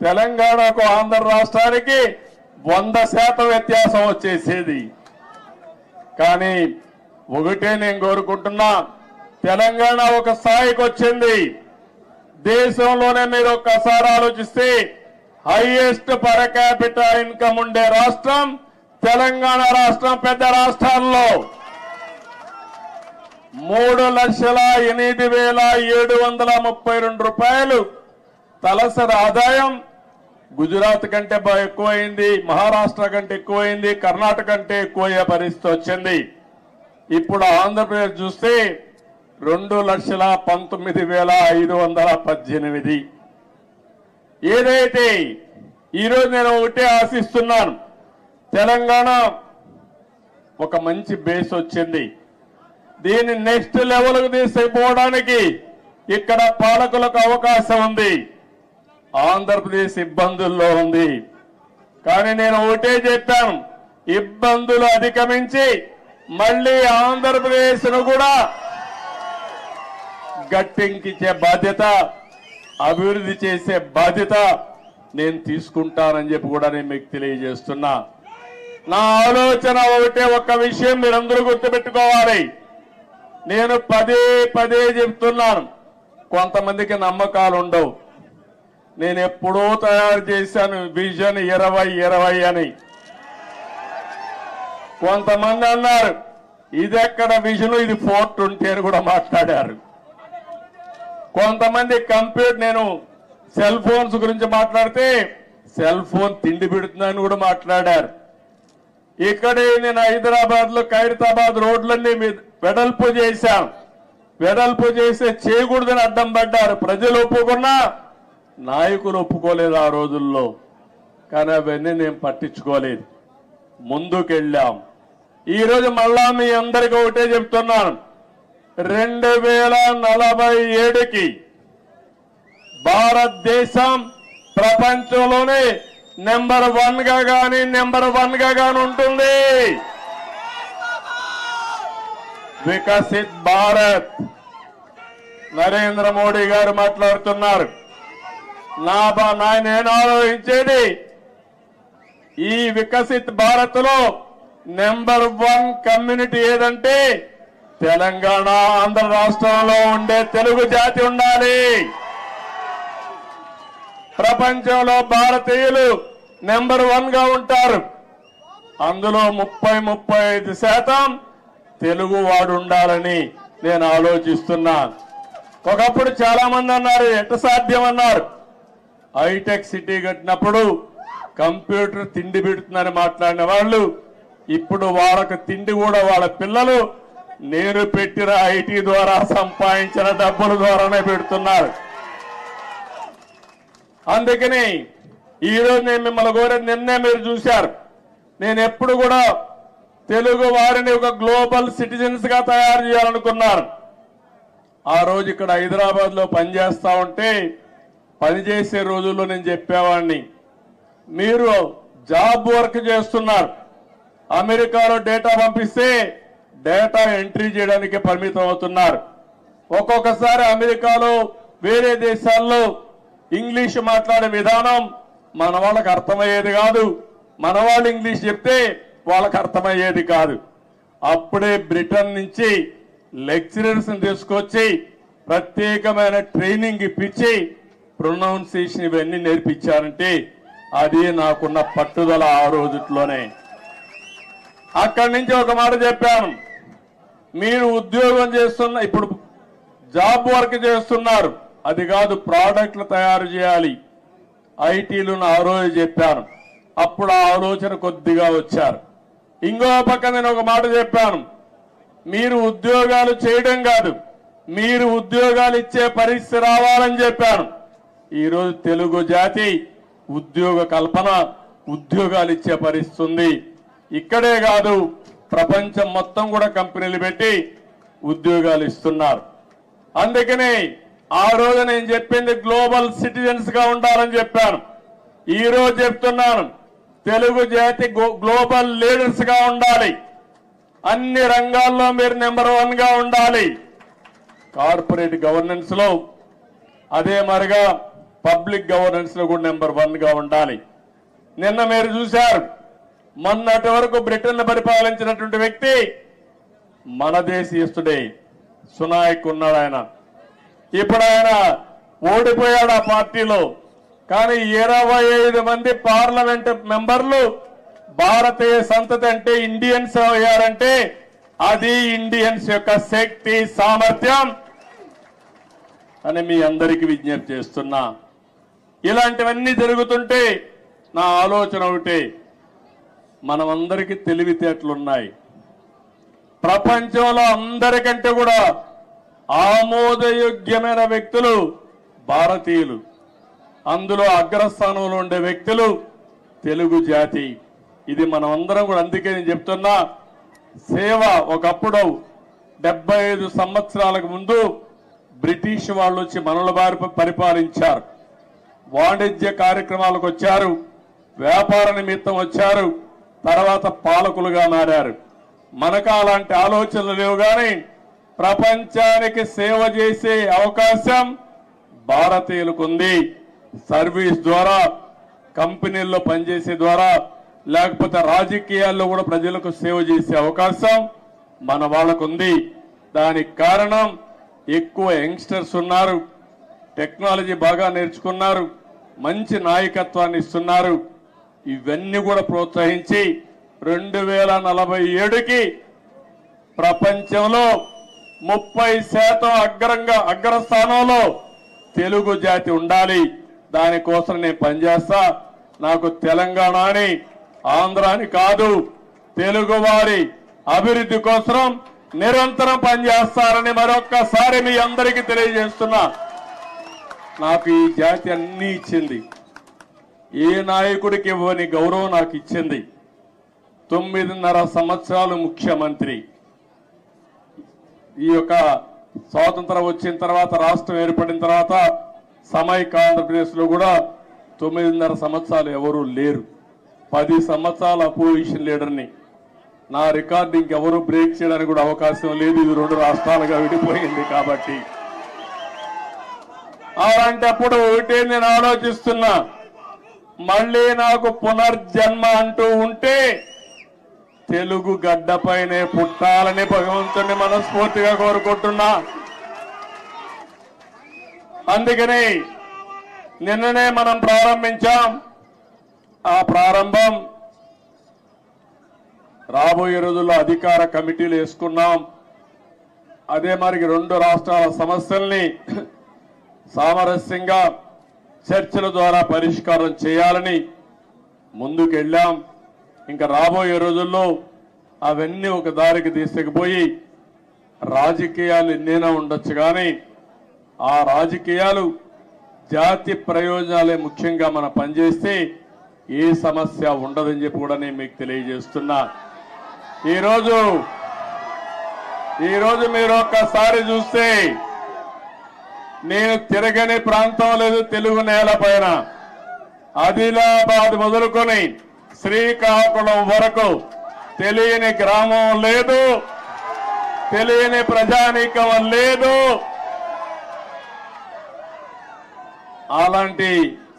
తెలంగాణకు ఆంధ్ర రాష్ట్రానికి 100% వ్యత్యాసం వచ్చేసేది. కానీ ఒకటే నేను కోరుకుంటున్నా, తెలంగాణ ఒక స్థాయికి వచ్చింది. దేశంలోనే మీరు ఒక్కసారి ఆలోచిస్తే హైయెస్ట్ పర్ క్యాపిటా ఇన్కమ్ ఉండే రాష్ట్రం తెలంగాణ రాష్ట్రం. పెద్ద రాష్ట్రాల్లో 3,08,732 రూపాయలు తలసరి ఆదాయం గుజరాత్ కంటే ఎక్కువైంది, మహారాష్ట్ర కంటే ఎక్కువైంది, కర్ణాటక కంటే ఎక్కువయ్యే పరిస్థితి వచ్చింది. ఇప్పుడు ఆంధ్రప్రదేశ్ చూస్తే 2,19,518. ఏదైతే ఈరోజు నేను ఒకటే ఆశిస్తున్నాను, తెలంగాణ ఒక మంచి బేస్ వచ్చింది. దీన్ని నెక్స్ట్ లెవెల్కు తీసుకుపోవడానికి ఇక్కడ పాలకులకు అవకాశం ఉంది. ఆంధ్రప్రదేశ్ ఇబ్బందుల్లో ఉంది. కానీ నేను ఒకటే చెప్పాను, ఇబ్బందులు అధిగమించి మళ్ళీ ఆంధ్రప్రదేశ్ ను కూడా గట్టెక్కించే బాధ్యత, అభివృద్ధి చేసే బాధ్యత నేను తీసుకుంటానని చెప్పి కూడా నేను మీకు తెలియజేస్తున్నా. నా ఆలోచన ఒకటే, ఒక్క విషయం మీరందరూ గుర్తుపెట్టుకోవాలి. నేను పదే పదే చెప్తున్నాను, కొంతమందికి నమ్మకాలు ఉండవు. నేను ఎప్పుడో తయారు చేశాను విజన్ 2020 అని. కొంతమంది అన్నారు ఇది ఎక్కడ విజన్, ఇది 420 అని కూడా మాట్లాడారు. కొంతమంది నేను సెల్ ఫోన్స్ గురించి మాట్లాడితే సెల్ ఫోన్ తిండి పెడుతుందని కూడా మాట్లాడారు. ఇక్కడే నేను హైదరాబాద్ లో ఖైరతాబాద్ రోడ్లన్నీ వెడల్పు చేశాం. వెడల్పు చేస్తే చేయకూడదని అడ్డం పడ్డారు. ప్రజలు ఒప్పుకున్నా, నాయకులు ఒప్పుకోలేదు ఆ రోజుల్లో. కానీ అవన్నీ నేను పట్టించుకోలేదు, ముందుకెళ్ళాం. ఈరోజు మళ్ళా మీ అందరికీ ఒకటే చెప్తున్నాను, 2047కి భారతదేశం ప్రపంచంలోనే నెంబర్ 1 గా గాని ఉంటుంది. వికసిత్ భారత్ నరేంద్ర మోడీ గారు మాట్లాడుతున్నారు. నేను ఆలోచించేది, ఈ వికసిత్ భారత్ లో నెంబర్ 1 కమ్యూనిటీ ఏదంటే తెలంగాణ, ఆంధ్ర రాష్ట్రంలో ఉండే తెలుగు జాతి ఉండాలి. ప్రపంచంలో భారతీయులు నెంబర్ 1 గా ఉంటారు. అందులో 30-35% తెలుగు వాడు ఉండాలని నేను ఆలోచిస్తున్నాను. ఒకప్పుడు చాలా మంది అన్నారు ఎట్ట సాధ్యం అన్నారు. హైటెక్ సిటీ కట్టినప్పుడు కంప్యూటర్ తిండి పెడుతుందని మాట్లాడిన వాళ్ళు ఇప్పుడు వాళ్ళకి తిండి కూడా వాళ్ళ పిల్లలు నేను పెట్టిన ఐటీ ద్వారా సంపాదించిన డబ్బుల ద్వారానే పెడుతున్నారు. అందుకని ఈరోజు నేను మిమ్మల్ని కోరేది, నిన్నే మీరు చూశారు, నేను ఎప్పుడు కూడా తెలుగు వారిని ఒక గ్లోబల్ సిటిజన్స్ గా తయారు చేయాలనుకున్నాను. ఆ రోజు ఇక్కడ హైదరాబాద్ లో పనిచేస్తా ఉంటే, పనిచేసే రోజుల్లో నేను చెప్పేవాడిని, మీరు జాబ్ వర్క్ చేస్తున్నారు, అమెరికాలో డేటా పంపిస్తే డేటా ఎంట్రీ చేయడానికి పరిమితం అవుతున్నారు. ఒక్కొక్కసారి అమెరికాలో వేరే దేశాల్లో ఇంగ్లీష్ మాట్లాడే విధానం మన వాళ్ళకి అర్థమయ్యేది కాదు. మన వాళ్ళు ఇంగ్లీష్ చెప్తే వాళ్ళకి అర్థమయ్యేది కాదు. అప్పుడే బ్రిటన్ నుంచి లెక్చరర్స్ తీసుకొచ్చి ప్రత్యేకమైన ట్రైనింగ్ ఇప్పించి ప్రొనౌన్సియేషన్ ఇవన్నీ నేర్పించారంటే అది నాకున్న పట్టుదల. ఆ రోజుట్లోనే అక్కడి నుంచి ఒక మాట చెప్పాను, మీరు ఉద్యోగం చేస్తున్న, ఇప్పుడు జాబ్ వర్క్ చేస్తున్నారు, అది కాదు ప్రోడక్ట్లు తయారు చేయాలి, ఐటీలు ఆ రోజు చెప్పాను. అప్పుడు ఆ ఆలోచన కొద్దిగా వచ్చారు. ఇంకో పక్క నేను ఒక మాట చెప్పాను, మీరు ఉద్యోగాలు చేయడం కాదు, మీరు ఉద్యోగాలు ఇచ్చే పరిస్థితి రావాలని చెప్పాను. ఈరోజు తెలుగు జాతి ఉద్యోగ కల్పన, ఉద్యోగాలు ఇచ్చే పరిస్థితి ఉంది. ఇక్కడే కాదు, ప్రపంచం మొత్తం కూడా కంపెనీలు పెట్టి ఉద్యోగాలు ఇస్తున్నారు. అందుకని ఆ రోజు నేను చెప్పింది గ్లోబల్ సిటిజన్స్ గా ఉండాలని చెప్పాను. ఈ రోజు చెప్తున్నాను, తెలుగు జాతి గ్లోబల్ లీడర్స్ గా ఉండాలి. అన్ని రంగాల్లో మీరు నెంబర్ 1 గా ఉండాలి. కార్పొరేట్ గవర్నెన్స్ లో, అదే మరిగా పబ్లిక్ గవర్నెన్స్ లో కూడా నెంబర్ 1 గా ఉండాలి. నిన్న మీరు చూశారు, మొన్నటి వరకు బ్రిటన్ పరిపాలించినటువంటి వ్యక్తి మన దేశీయుడే సునాయక్ ఉన్నాడు. ఆయన ఇప్పుడు ఆయన ఓడిపోయాడు ఆ పార్టీలో. కానీ 25 మంది పార్లమెంట్ మెంబర్లు భారతీయ సంతతి అంటే ఇండియన్స్ అయ్యారంటే అది ఇండియన్స్ యొక్క శక్తి సామర్థ్యం అని మీ అందరికీ విజ్ఞప్తి చేస్తున్నా. ఇలాంటివన్నీ జరుగుతుంటే నా ఆలోచన ఒకటే, మనమందరికీ తెలివితేటలున్నాయి. ప్రపంచంలో అందరికంటే కూడా ఆమోదయోగ్యమైన వ్యక్తులు భారతీయులు. అందులో అగ్రస్థానంలో ఉండే వ్యక్తులు తెలుగు జాతి. ఇది మనం అందరం కూడా, అందుకే నేను చెప్తున్నా, సేవ ఒకప్పుడు 75 సంవత్సరాలకు ముందు బ్రిటిష్ వాళ్ళు వచ్చి మనల బారి పరిపాలించారు. వాణిజ్య కార్యక్రమాలకు వచ్చారు, వ్యాపార నిమిత్తం వచ్చారు, తర్వాత పాలకులుగా మారారు. మనకు అలాంటి ఆలోచనలు లేవు. కానీ ప్రపంచానికి సేవ చేసే అవకాశం భారతీయులకు ఉంది. సర్వీస్ ద్వారా, కంపెనీల్లో పనిచేసే ద్వారా, లేకపోతే రాజకీయాల్లో కూడా ప్రజలకు సేవ చేసే అవకాశం మన వాళ్ళకు ఉంది. దానికి కారణం ఎక్కువ యంగ్స్టర్స్ ఉన్నారు, టెక్నాలజీ బాగా నేర్చుకున్నారు, మంచి నాయకత్వాన్ని ఇస్తున్నారు. ఇవన్నీ కూడా ప్రోత్సహించి 2047కి ప్రపంచంలో 30% అగ్రస్థానంలో తెలుగు జాతి ఉండాలి. దానికోసం నేను పనిచేస్తా. నాకు తెలంగాణ అని, ఆంధ్ర అని కాదు, తెలుగు వారి అభివృద్ధి కోసం నిరంతరం పనిచేస్తారని మరొక్కసారి మీ అందరికీ తెలియజేస్తున్నా. నాకు ఈ జాతి అన్ని ఇచ్చింది. ఏ నాయకుడికి ఇవ్వని గౌరవం నాకు ఇచ్చింది. 9.5 సంవత్సరాలు ముఖ్యమంత్రి. ఈ యొక్క స్వాతంత్రం వచ్చిన తర్వాత, రాష్ట్రం ఏర్పడిన తర్వాత సమైక్య ఆంధ్రప్రదేశ్ లో కూడా 9.5 సంవత్సరాలు ఎవరూ లేరు. 10 సంవత్సరాల అపోజిషన్ లీడర్ని. నా రికార్డు ఇంకెవరూ బ్రేక్ చేయడానికి కూడా అవకాశం లేదు. ఇది 2 రాష్ట్రాలుగా విడిపోయింది కాబట్టి. అలాంటప్పుడు ఒకటే నేను ఆలోచిస్తున్నా, మళ్ళీ నాకు పునర్జన్మ అంటూ ఉంటే తెలుగు గడ్డపైనే పుట్టాలని భగవంతుని మనస్ఫూర్తిగా కోరుకుంటున్నా. అందుకని నిన్ననే మనం ప్రారంభించాం. ఆ ప్రారంభం రాబోయే రోజుల్లో అధికార కమిటీలు వేసుకున్నాం. అదే మరి 2 రాష్ట్రాల సమస్యల్ని సామరస్యంగా చర్చల ద్వారా పరిష్కారం చేయాలని ముందుకెళ్ళాం. ఇంకా రాబోయే రోజుల్లో అవన్నీ ఒక దారికి తీసుకుపోయి రాజకీయాలు ఎన్నైనా ఉండొచ్చు, కానీ ఆ రాజకీయాలు జాతి ప్రయోజనాలే ముఖ్యంగా మనం పనిచేస్తే ఏ సమస్య ఉండదని చెప్పి కూడా నేను మీకు తెలియజేస్తున్నా. ఈరోజు మీరు ఒక్కసారి చూస్తే నేను తిరగని ప్రాంతం లేదు తెలుగు నేల పైన. ఆదిలాబాద్ మొదలుకొని శ్రీకాకుళం వరకు తెలియని గ్రామం లేదు, తెలియని ప్రజానీకం లేదు. అలాంటి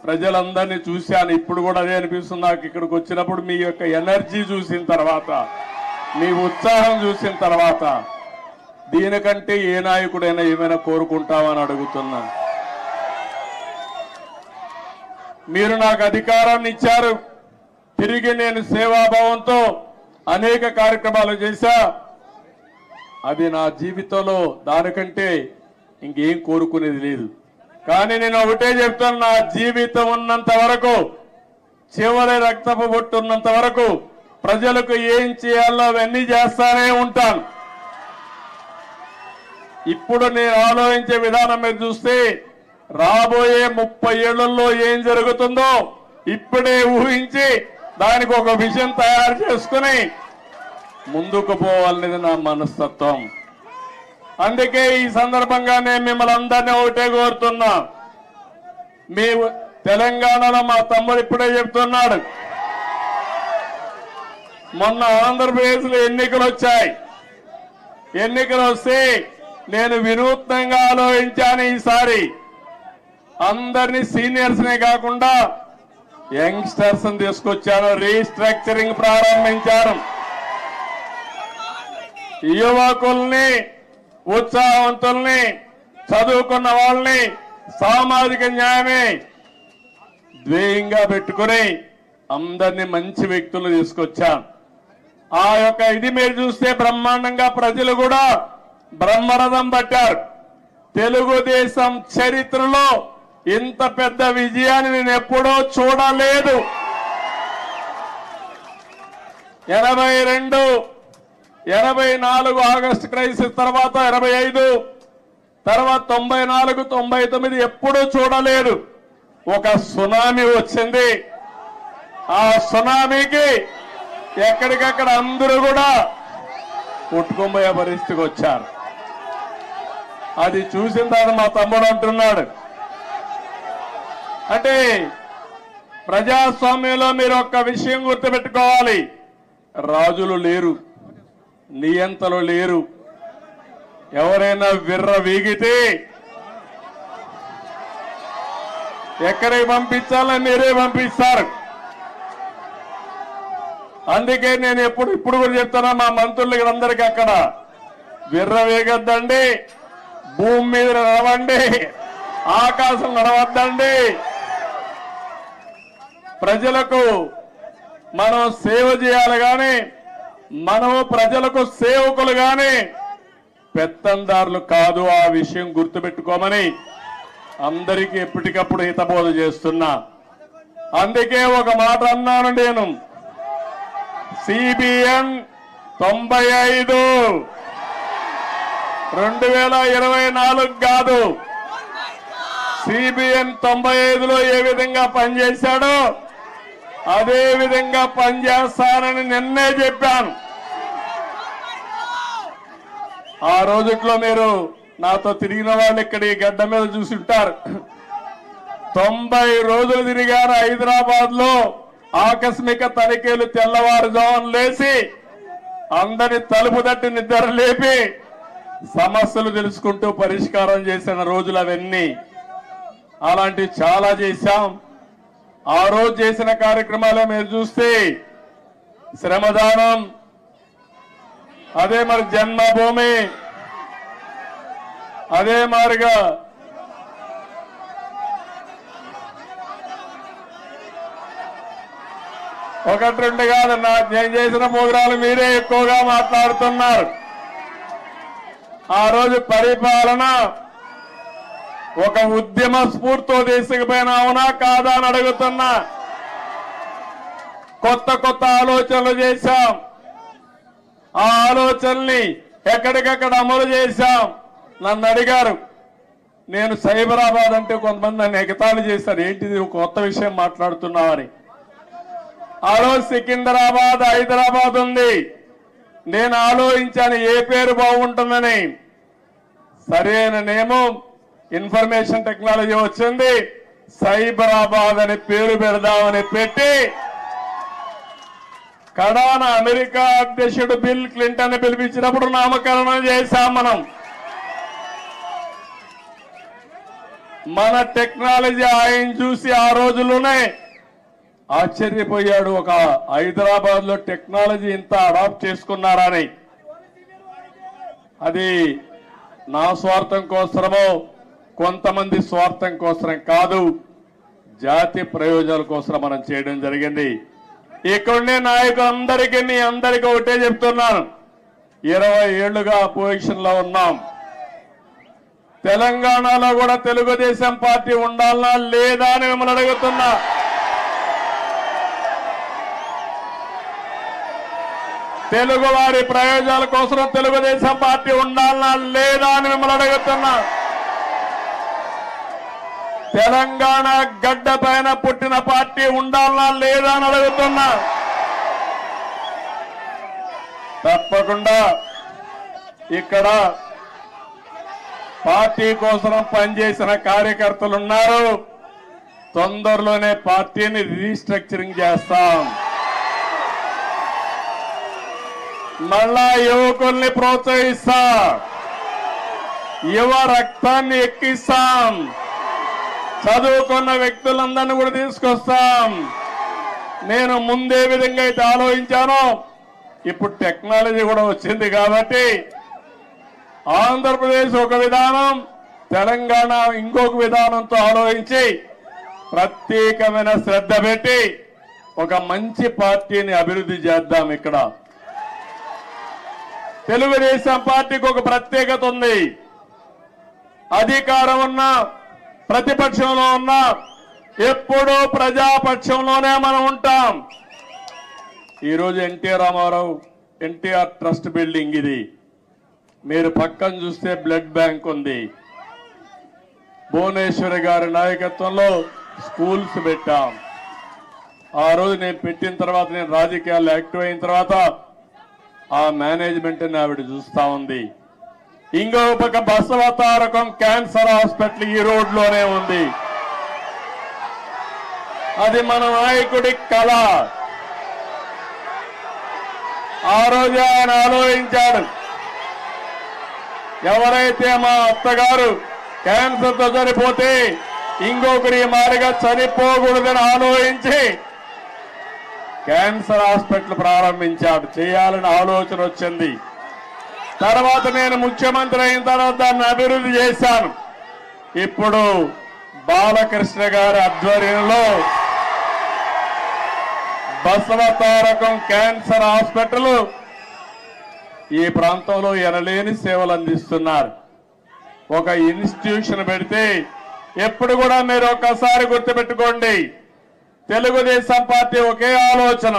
ప్రజలందరినీ చూశాను. ఇప్పుడు కూడా అదే అనిపిస్తుంది నాకు. ఇక్కడికి వచ్చినప్పుడు మీ యొక్క ఎనర్జీ చూసిన తర్వాత, మీ ఉత్సాహం చూసిన తర్వాత, దీనికంటే ఏ నాయకుడైనా ఏమైనా కోరుకుంటామని అడుగుతున్నాను. మీరు నాకు అధికారాన్ని ఇచ్చారు. తిరిగి నేను సేవాభావంతో అనేక కార్యక్రమాలు చేశా. అది నా జీవితంలో దానికంటే ఇంకేం కోరుకునేది లేదు. కానీ నేను ఒకటే చెప్తాను, నా జీవితం ఉన్నంత వరకు, చివరి రక్తపు బొట్టు ఉన్నంత వరకు ప్రజలకు ఏం చేయాలో అవన్నీ చేస్తానే ఉంటాను. ఇప్పుడు నేను ఆలోచించే విధానం మీరు చూస్తే రాబోయే 30 ఏళ్లలో ఏం జరుగుతుందో ఇప్పుడే ఊహించి దానికి ఒక విజన్ తయారు చేసుకుని ముందుకు పోవాలనేది నా మనస్తత్వం. అందుకే ఈ సందర్భంగా నేను మిమ్మల్ని అందరినీ ఒకటే కోరుతున్నా. మీ తెలంగాణలో మా తమ్ముడు ఇప్పుడే చెప్తున్నాడు, మొన్న ఆంధ్రప్రదేశ్ లో ఎన్నికలు వచ్చాయి. ఎన్నికలు వస్తే నేను వినూత్నంగా ఆలోచించాను. ఈసారి అందరినీ సీనియర్స్ నే కాకుండా యంగ్స్టర్స్ తీసుకొచ్చాను, రీస్ట్రక్చరింగ్ ప్రారంభించాను. యువకుల్ని, ఉత్సాహవంతుల్ని, చదువుకున్న వాళ్ళని సామాజిక న్యాయమే ధ్యేయంగా పెట్టుకుని అందరినీ మంచి వ్యక్తులు తీసుకొచ్చాం. ఆ యొక్క ఇది మీరు చూస్తే బ్రహ్మాండంగా ప్రజలు కూడా బ్రహ్మరథం పట్టారు. తెలుగుదేశం చరిత్రలో ఇంత పెద్ద విజయాన్ని నేను ఎప్పుడూ చూడలేదు. 82, 84 ఆగస్టు క్రైసిస్ తర్వాత 85, తర్వాత 94, 99 ఎప్పుడూ చూడలేదు. ఒక సునామీ వచ్చింది. ఆ సునామీకి ఎక్కడికక్కడ అందరూ కూడా కొట్టుకుపోయే పరిస్థితికి వచ్చారు. అది చూసిన తర్వాత మా తమ్ముడు అంటున్నాడు, అంటే ప్రజాస్వామ్యంలో మీరు ఒక్క విషయం గుర్తుపెట్టుకోవాలి, రాజులు లేరు, నియంతలు లేరు. ఎవరైనా విర్ర వీగితే ఎక్కడికి పంపించాలని మీరే పంపిస్తారు. అందుకే నేను ఇప్పుడు కూడా చెప్తున్నా మా మంత్రులకి అందరికీ, అక్కడ విర్ర వేగొద్దండి, భూమి మీద నడవండి, ఆకాశం నడవద్దండి. ప్రజలకు మనం సేవ చేయాలి కానీ మనము ప్రజలకు సేవకులు కానీ పెత్తందారులు కాదు. ఆ విషయం గుర్తుపెట్టుకోమని అందరికీ ఎప్పటికప్పుడు హితబోధ చేస్తున్నా. అందుకే ఒక మాట అన్నాను నేను, సిబిఎన్ 95 2024 కాదు, సిబిఎన్ 95లో ఏ విధంగా పనిచేశాడో అదే విధంగా పనిచేస్తానని నిన్నే చెప్పాను. ఆ రోజుట్లో మీరు నాతో తిరిగిన వాళ్ళు ఇక్కడ ఈ గడ్డ మీద చూసుంటారు. 90 రోజులు తిరిగారు హైదరాబాద్ లో. ఆకస్మిక తనిఖీలు, తెల్లవారుజామున లేచి అందరి తలుపు తట్టి నిద్ర లేపి సమస్యలు తెలుసుకుంటూ పరిష్కారం చేసిన రోజులు అవన్నీ. అలాంటివి చాలా చేశాం. ఆ రోజు చేసిన కార్యక్రమాలే మీరు చూస్తే శ్రమదానం, అదే మరి జన్మభూమి, అదే మారిగా ఒకటి రెండు కాదు, నేను చేసిన ప్రోగ్రాలు మీరే ఎక్కువగా మాట్లాడుతున్నారు. ఆ రోజు పరిపాలన ఒక ఉద్యమ స్ఫూర్తితో తీసుకుపోయినా అవునా కాదా అని అడుగుతున్నా. కొత్త కొత్త ఆలోచనలు చేశాం. ఆ ఆలోచనల్ని ఎక్కడికక్కడ అమలు చేశాం. నన్ను అడిగారు, నేను సైబరాబాద్ అంటే కొంతమంది నన్ను ఎగతాళి చేశారు, ఏంటిది కొత్త విషయం మాట్లాడుతున్నామని. ఆ రోజు సికింద్రాబాద్, హైదరాబాద్ ఉంది. నేను ఆలోచించాను ఏ పేరు బాగుంటుందని. సరైన నేమం ఇన్ఫర్మేషన్ టెక్నాలజీ వచ్చింది, సైబరాబాద్ అని పేరు పెడదామని పెట్టి కడాన అమెరికా అధ్యక్షుడు బిల్ క్లింటన్ పిలిపించినప్పుడు నామకరణం చేశాం. మన టెక్నాలజీ ఆయన చూసి ఆ రోజుల్లోనే ఆశ్చర్యపోయాడు, ఒక హైదరాబాద్ లో టెక్నాలజీ ఇంత అడాప్ట్ చేసుకున్నారని. అది నా స్వార్థం కోసమో కొంతమంది స్వార్థం కోసం కాదు, జాతి ప్రయోజనాల కోసం మనం చేయడం జరిగింది. ఇక్కడుండే నాయకులందరికీ మీ అందరికీ ఒకటే చెప్తున్నాను, 20 ఏళ్లుగా అపోజిషన్ లో ఉన్నాం. తెలంగాణలో కూడా తెలుగుదేశం పార్టీ ఉండాలనా లేదా అని మిమ్మల్ని అడుగుతున్నా. తెలుగు వారి ప్రయోజనాల కోసం తెలుగుదేశం పార్టీ ఉండాలనా లేదా అని మిమ్మల్ని అడుగుతున్నా. తెలంగాణ గడ్డ పైన పుట్టిన పార్టీ ఉండాలనా లేదా అని అడుగుతున్నా. తప్పకుండా ఇక్కడ పార్టీ కోసం పనిచేసిన కార్యకర్తలు ఉన్నారు. తొందరలోనే పార్టీని రీస్ట్రక్చరింగ్ చేస్తాం. మళ్ళా యువకుల్ని ప్రోత్సహిస్తాం, యువ రక్తాన్ని ఎక్కిస్తాం, చదువుకున్న వ్యక్తులందరినీ కూడా తీసుకొస్తాం. నేను ముందే విధంగా అయితే ఆలోచించానో ఇప్పుడు టెక్నాలజీ కూడా వచ్చింది కాబట్టి ఆంధ్రప్రదేశ్ ఒక విధానం, తెలంగాణ ఇంకొక విధానంతో ఆలోచించి ప్రత్యేకమైన శ్రద్ధ పెట్టి ఒక మంచి పార్టీని అభివృద్ధి చేద్దాం. ఇక్కడ తెలుగుదేశం పార్టీకి ఒక ప్రత్యేకత ఉంది. అధికారం ఉన్నా ప్రతిపక్షంలో ఉన్నా ఎప్పుడూ ప్రజాపక్షంలోనే మనం ఉంటాం. ఈరోజు ఎన్టీఆర్ ట్రస్ట్ బిల్డింగ్ ఇది. మీరు పక్కన చూస్తే బ్లడ్ బ్యాంక్ ఉంది. భువనేశ్వరి గారి నాయకత్వంలో స్కూల్స్ పెట్టాం. ఆ రోజు నేను పెట్టిన తర్వాత, నేను రాజకీయాల్లో యాక్టివ్ అయిన తర్వాత ఆ మేనేజ్మెంట్ ఆవిడ చూస్తా ఉంది. ఇంకో పక్క బసవతారకం క్యాన్సర్ హాస్పిటల్ ఈ రోడ్లోనే ఉంది. అది మన నాయకుడి కళ. ఆ రోజు ఆయన ఆలోచించాడు, ఎవరైతే మా అత్తగారు క్యాన్సర్తో చనిపోతే ఇంకొకరి మారిగా చనిపోకూడదని ఆలోచించి క్యాన్సర్ హాస్పిటల్ ప్రారంభించాడు. చేయాలని ఆలోచన వచ్చింది. తర్వాత నేను ముఖ్యమంత్రి అయిన తర్వాత దాన్ని అభివృద్ధి చేశాను. ఇప్పుడు బాలకృష్ణ గారి ఆధ్వర్యంలో బసవతారకం క్యాన్సర్ హాస్పిటల్ ఈ ప్రాంతంలో ఎనలేని సేవలు అందిస్తున్నారు. ఒక ఇన్స్టిట్యూషన్ పెడితే ఎప్పుడు కూడా మీరు ఒక్కసారి గుర్తుపెట్టుకోండి, తెలుగుదేశం పార్టీ ఒకే ఆలోచన.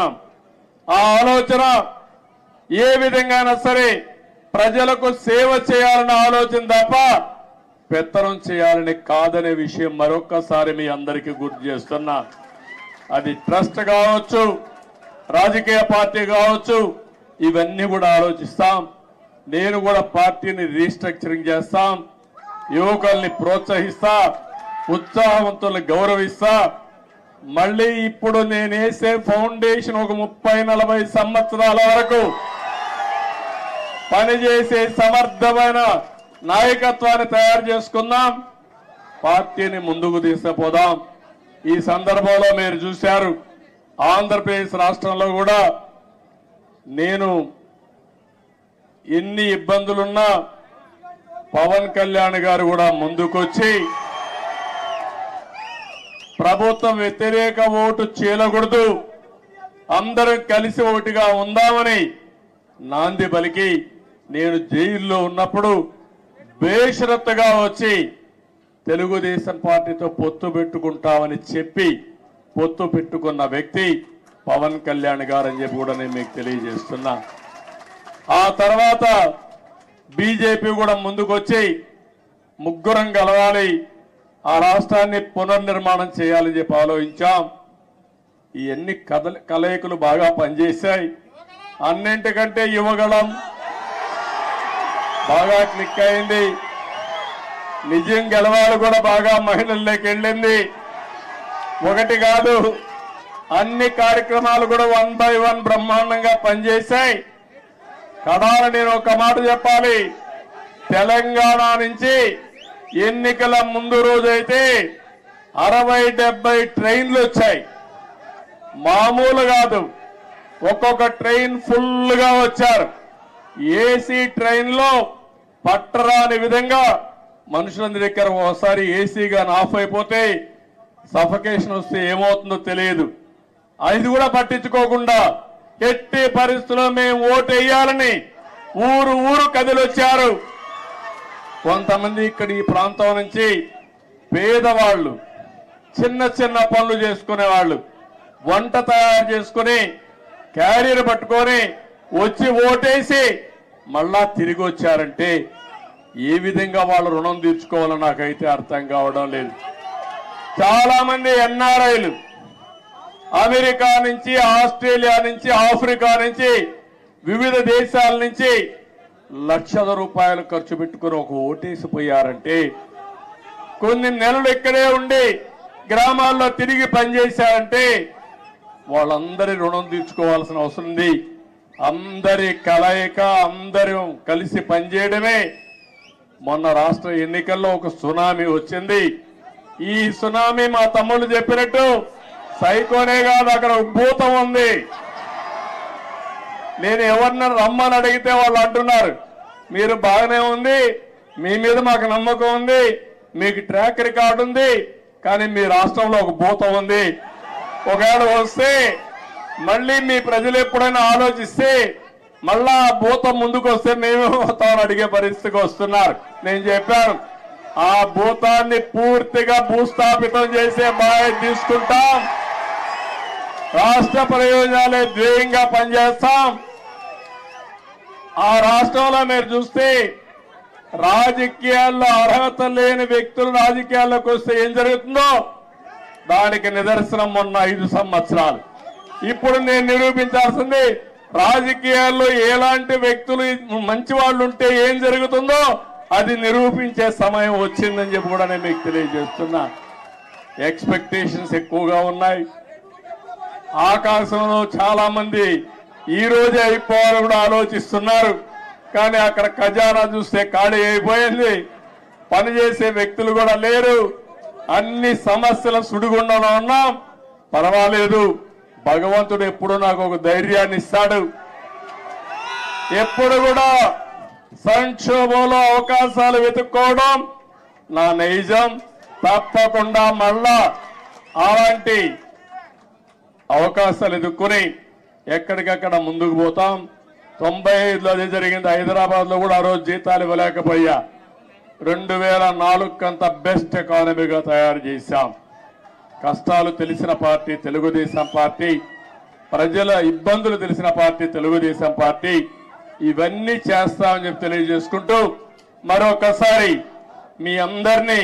ఆ ఆలోచన ఏ విధంగా సరే ప్రజలకు సేవ చేయాలన్న ఆలోచన తప్ప పెత్తనం చేయాలని కాదనే విషయం మరొక్కసారి మీ అందరికీ గుర్తు చేస్తున్నా. అది ట్రస్ట్ కావచ్చు, రాజకీయ పార్టీ కావచ్చు, ఇవన్నీ కూడా ఆలోచిస్తాం. నేను కూడా పార్టీని రీస్ట్రక్చరింగ్ చేస్తాం. యువకుల్ని ప్రోత్సహిస్తా, ఉత్సాహవంతుల్ని గౌరవిస్తా. మళ్ళీ ఇప్పుడు నేను వేసే ఫౌండేషన్ ఒక 30-40 సంవత్సరాల వరకు పనిచేసే సమర్థమైన నాయకత్వాన్ని తయారు చేసుకుందాం. పార్టీని ముందుకు తీసుకుపోదాం. ఈ సందర్భంలో మీరు చూశారు, ఆంధ్రప్రదేశ్ రాష్ట్రంలో కూడా నేను ఎన్ని ఇబ్బందులున్నా పవన్ కళ్యాణ్ గారు కూడా ముందుకొచ్చి ప్రభుత్వం వ్యతిరేక ఓటు చీలకూడదు, అందరం కలిసి ఒకటిగా ఉందామని నాంది పలికి నేను జైల్లో ఉన్నప్పుడు బేషరత్తుగా వచ్చి తెలుగుదేశం పార్టీతో పొత్తు పెట్టుకుంటామని చెప్పి పొత్తు పెట్టుకున్న వ్యక్తి పవన్ కళ్యాణ్ గారు అని చెప్పి కూడా నేను మీకు తెలియజేస్తున్నా. ఆ తర్వాత బీజేపీ కూడా ముందుకొచ్చి ముగ్గురం కలవాలి, ఆ రాష్ట్రాన్ని పునర్నిర్మాణం చేయాలని చెప్పి ఆలోచించాం. ఇవన్నీ కలయికలు బాగా పనిచేశాయి. అన్నింటికంటే యువగళం బాగా క్లిక్ అయింది. నిజం గెలవాలి కూడా బాగా మహిళల్లోకి వెళ్ళింది. ఒకటి కాదు, అన్ని కార్యక్రమాలు కూడా 1 by 1 బ్రహ్మాండంగా పనిచేశాయి. కడాల నేను ఒక మాట చెప్పాలి, తెలంగాణ నుంచి ఎన్నికల ముందు రోజైతే 60-70 ట్రైన్లు వచ్చాయి. మామూలు కాదు, ఒక్కొక్క ట్రైన్ ఫుల్ గా వచ్చారు. ఏసీ ట్రైన్ లో పట్టరాని విధంగా మనుషులందరి దగ్గర ఒకసారి ఏసీగా ఆఫ్ అయిపోతే సఫకేషన్ వస్తే ఏమవుతుందో తెలియదు. అది కూడా పట్టించుకోకుండా ఎట్టి పరిస్థితుల్లో మేము ఓటు వేయాలని ఊరు ఊరు కదిలొచ్చారు. కొంతమంది ఇక్కడ ఈ ప్రాంతం నుంచి పేదవాళ్ళు, చిన్న చిన్న పనులు చేసుకునేవాళ్ళు, వంట తయారు చేసుకుని క్యారియర్ పట్టుకొని వచ్చి ఓటేసి మళ్ళా తిరిగి వచ్చారంటే ఏ విధంగా వాళ్ళు రుణం తీర్చుకోవాలో నాకైతే అర్థం కావడం లేదు. చాలా మంది ఎన్ఆర్ఐలు అమెరికా నుంచి, ఆస్ట్రేలియా నుంచి, ఆఫ్రికా నుంచి, వివిధ దేశాల నుంచి లక్షల రూపాయలు ఖర్చు పెట్టుకుని ఒక ఓటేసిపోయారంటే, కొన్ని నెలలు ఇక్కడే ఉండి గ్రామాల్లో తిరిగి పనిచేశారంటే వాళ్ళందరి రుణం తీర్చుకోవాల్సిన అవసరం ఉంది. అందరి కలయిక, అందరం కలిసి పనిచేయడమే. మొన్న రాష్ట్ర ఎన్నికల్లో ఒక సునామీ వచ్చింది. ఈ సునామీ మా తమ్ముళ్ళు చెప్పినట్టు సైకోనే కాదు, అక్కడ ఉద్భూతం ఉంది. నేను ఎవరిని రమ్మని అడిగితే వాళ్ళు అంటున్నారు మీరు బాగానే ఉంది, మీ మీద మాకు నమ్మకం ఉంది, మీకు ట్రాక్ రికార్డు ఉంది, కానీ మీ రాష్ట్రంలో ఒక భూతం ఉంది. ఒకవేళ వస్తే మళ్ళీ మీ ప్రజలు ఎప్పుడైనా ఆలోచిస్తే మళ్ళా ఆ భూతం ముందుకు వస్తే మేమేమవుతామని అడిగే పరిస్థితికి వస్తున్నారు. నేను చెప్పాను ఆ భూతాన్ని పూర్తిగా భూస్థాపితం చేసే బాధ్యత తీసుకుంటాం. రాష్ట్ర ప్రయోజనాలే ధ్యేయంగా పనిచేస్తాం. ఆ రాష్ట్రంలో మీరు చూస్తే రాజకీయాల్లో అర్హత లేని వ్యక్తులు రాజకీయాల్లోకి వస్తే ఏం జరుగుతుందో దానికి నిదర్శనం మొన్న 5 సంవత్సరాలు. ఇప్పుడు నేను నిరూపించాల్సింది రాజకీయాల్లో ఎలాంటి వ్యక్తులు మంచి వాళ్ళు ఉంటే ఏం జరుగుతుందో అది నిరూపించే సమయం వచ్చిందని చెప్పి కూడా నేను మీకు తెలియజేస్తున్నా. ఎక్స్పెక్టేషన్స్ ఎక్కువగా ఉన్నాయి. ఆకాశంలో చాలా మంది ఈ రోజే అయిపోవాలని కూడా ఆలోచిస్తున్నారు. కానీ అక్కడ ఖజానా చూస్తే ఖాళీ అయిపోయింది. పనిచేసే వ్యక్తులు కూడా లేరు. అన్ని సమస్యల సుడిగుండంలో ఉన్నాం. పర్వాలేదు, భగవంతుడు ఎప్పుడు నాకు ఒక ధైర్యాన్ని ఇస్తాడు. ఎప్పుడు కూడా సంక్షోభంలో అవకాశాలు వెతుక్కోవడం నా నైజం. తప్పకుండా మళ్ళా అలాంటి అవకాశాలు ఎదుర్కొని ఎక్కడికక్కడ ముందుకు పోతాం. 95లో అదే జరిగింది. హైదరాబాద్ లో కూడా ఆ రోజు జీతాలు ఇవ్వలేకపోయా. 2004 కంత బెస్ట్ ఎకానమీగా తయారు చేశాం. కష్టాలు తెలిసిన పార్టీ తెలుగుదేశం పార్టీ, ప్రజల ఇబ్బందులు తెలిసిన పార్టీ తెలుగుదేశం పార్టీ. ఇవన్నీ చేస్తామని చెప్పి తెలియజేసుకుంటూ మరొకసారి మీ అందరినీ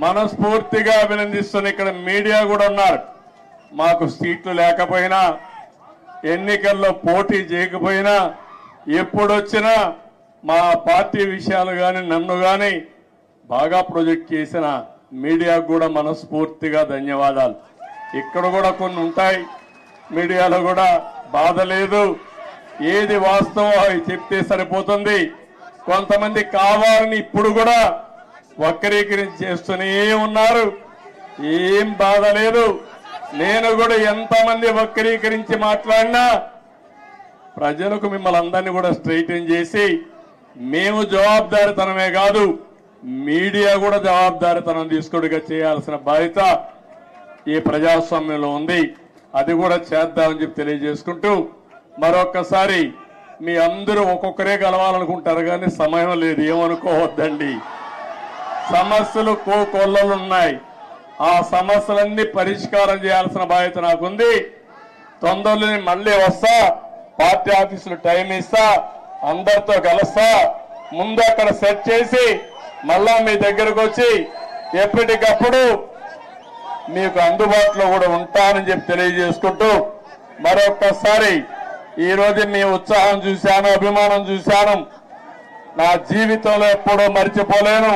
మనస్ఫూర్తిగా అభినందిస్తున్న ఇక్కడ మీడియా కూడా ఉన్నారు. మాకు సీట్లు లేకపోయినా, ఎన్నికల్లో పోటీ చేయకపోయినా, ఎప్పుడొచ్చినా మా పార్టీ విషయాలు కానీ నన్ను కానీ బాగా ప్రొజెక్ట్ చేసిన మీడియాకు కూడా మనస్ఫూర్తిగా ధన్యవాదాలు. ఇక్కడ కూడా కొన్ని ఉంటాయి, మీడియాలో కూడా బాధ లేదు. ఏది వాస్తవం అవి చెప్తే సరిపోతుంది. కొంతమంది కావాలని ఇప్పుడు కూడా వక్రీకరించి చేస్తూనే ఉన్నారు. ఏం బాధ లేదు. నేను కూడా ఎంతమంది వక్రీకరించి మాట్లాడినా ప్రజలకు మిమ్మల్ని అందరినీ కూడా స్ట్రైటన్ చేసి మేము జవాబుదారీతనమే కాదు మీడియా కూడా జవాబుదారీతనం తీసుకుడిగా చేయాల్సిన బాధ్యత ఈ ప్రజాస్వామ్యంలో ఉంది. అది కూడా చేద్దామని చెప్పి తెలియజేసుకుంటూ మరొక్కసారి మీ అందరూ ఒక్కొక్కరే కలవాలనుకుంటారు కానీ సమయం లేదు, ఏమనుకోవద్దండి. సమస్యలు కోకొల్లలు ఉన్నాయి. ఆ సమస్యలన్నీ పరిష్కారం చేయాల్సిన బాధ్యత నాకుంది. తొందరలోనే మళ్ళీ వస్తా, పార్టీ ఆఫీసులు టైం ఇస్తా, అందరితో కలుస్తా. ముందు అక్కడ సెట్ చేసి మళ్ళా మీ దగ్గరకు వచ్చి ఎప్పటికప్పుడు మీకు అందుబాటులో కూడా ఉంటానని చెప్పి తెలియజేసుకుంటూ మరొక్కసారి ఈ రోజు మీ ఉత్సాహం చూశాను, అభిమానం చూశాను. నా జీవితంలో ఎప్పుడూ మర్చిపోలేను.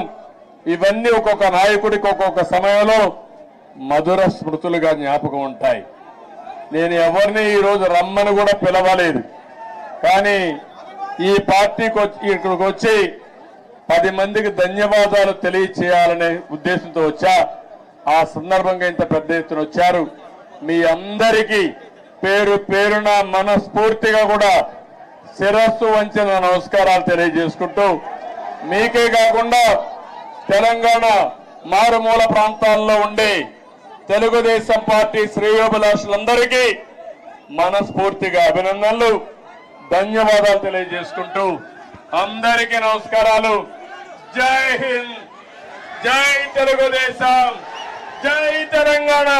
ఇవన్నీ ఒక్కొక్క నాయకుడికి ఒక్కొక్క సమయంలో మధుర స్మృతులుగా జ్ఞాపకం ఉంటాయి. నేను ఎవరిని ఈరోజు రమ్మని కూడా పిలవలేదు, కానీ ఈ పార్టీకి ఇక్కడికి వచ్చి 10 మందికి ధన్యవాదాలు తెలియచేయాలనే ఉద్దేశంతో వచ్చా. ఆ సందర్భంగా ఇంత పెద్ద ఎత్తున వచ్చారు. మీ అందరికీ పేరు పేరున మనస్ఫూర్తిగా కూడా శిరస్సు వంచిన నమస్కారాలు తెలియజేసుకుంటూ మీకే కాకుండా తెలంగాణ మారుమూల ప్రాంతాల్లో ఉండే తెలుగుదేశం పార్టీ శ్రేయోభిలాషులందరికీ మనస్ఫూర్తిగా అభినందనలు, ధన్యవాదాలు తెలియజేసుకుంటూ అందరికీ నమస్కారాలు. జై హింద్, జై తెలుగుదేశం, జై తెలంగాణ.